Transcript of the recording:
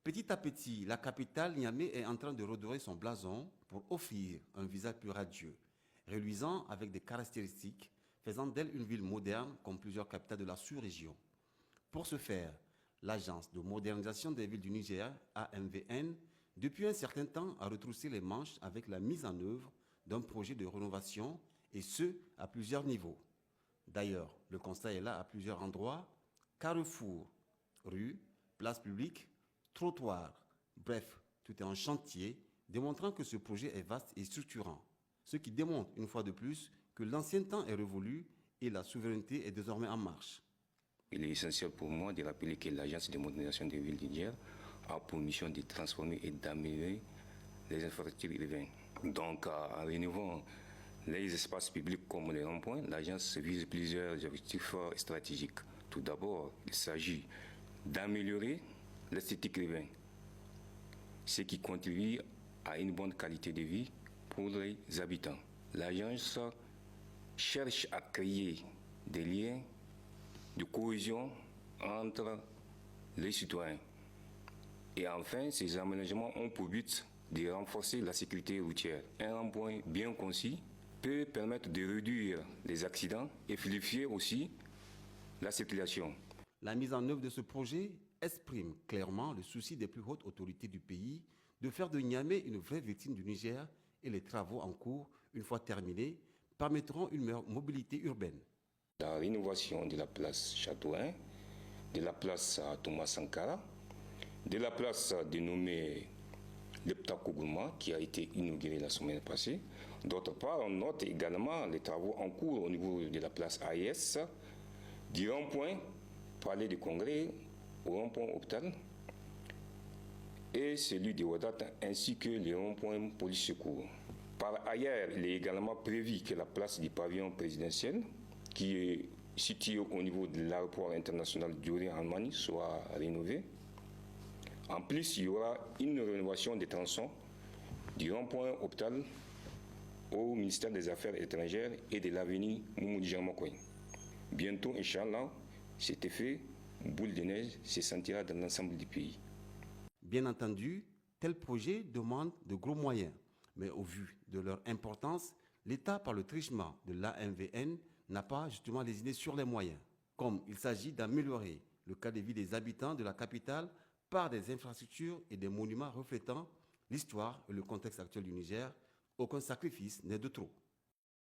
Petit à petit, la capitale Niamey est en train de redorer son blason pour offrir un visage plus radieux, reluisant avec des caractéristiques faisant d'elle une ville moderne comme plusieurs capitales de la sous-région. Pour ce faire, l'Agence de modernisation des villes du Niger, AMVN, depuis un certain temps a retroussé les manches avec la mise en œuvre d'un projet de rénovation et ce, à plusieurs niveaux. D'ailleurs, le constat est là à plusieurs endroits: carrefours, rues, places publiques, trottoirs. Bref, tout est en chantier, démontrant que ce projet est vaste et structurant. Ce qui démontre une fois de plus que l'ancien temps est révolu et la souveraineté est désormais en marche. Il est essentiel pour moi de rappeler que l'Agence de modernisation des villes du Niger a pour mission de transformer et d'améliorer les infrastructures urbaines. Donc, en rénovant les espaces publics comme les ronds-points, l'Agence vise plusieurs objectifs stratégiques. Tout d'abord, il s'agit d'améliorer l'esthétique urbaine, ce qui contribue à une bonne qualité de vie pour les habitants. L'Agence cherche à créer des liens de cohésion entre les citoyens. Et enfin, ces aménagements ont pour but de renforcer la sécurité routière. Un rond-point bien concis peut permettre de réduire les accidents et fluidifier aussi la circulation. La mise en œuvre de ce projet exprime clairement le souci des plus hautes autorités du pays de faire de Niamey une vraie victime du Niger et les travaux en cours, une fois terminés, permettront une meilleure mobilité urbaine. La rénovation de la place Châteauin, de la place Thomas Sankara, de la place dénommée Leptako Gourma qui a été inaugurée la semaine passée. D'autre part, on note également les travaux en cours au niveau de la place AES, du rond-point Palais du Congrès au rond-point Hôpital et celui de Wadat ainsi que les ronds-points Police Secours. Par ailleurs, il est également prévu que la place du pavillon présidentiel, qui est située au niveau de l'aéroport international d'Uri en Mani, soit rénovée. En plus, il y aura une rénovation des tronçons du rond-point Hôpital au ministère des Affaires étrangères et de l'avenue Moumoudi Jarmakoy. Bientôt, Inch'Allah, cet effet boule de neige se sentira dans l'ensemble du pays. Bien entendu, tel projet demande de gros moyens, mais au vu de leur importance, l'État, par le truchement de l'AMVN, n'a pas justement lésiné sur les moyens. Comme il s'agit d'améliorer le cadre de vie des habitants de la capitale par des infrastructures et des monuments reflétant l'histoire et le contexte actuel du Niger, aucun sacrifice n'est de trop.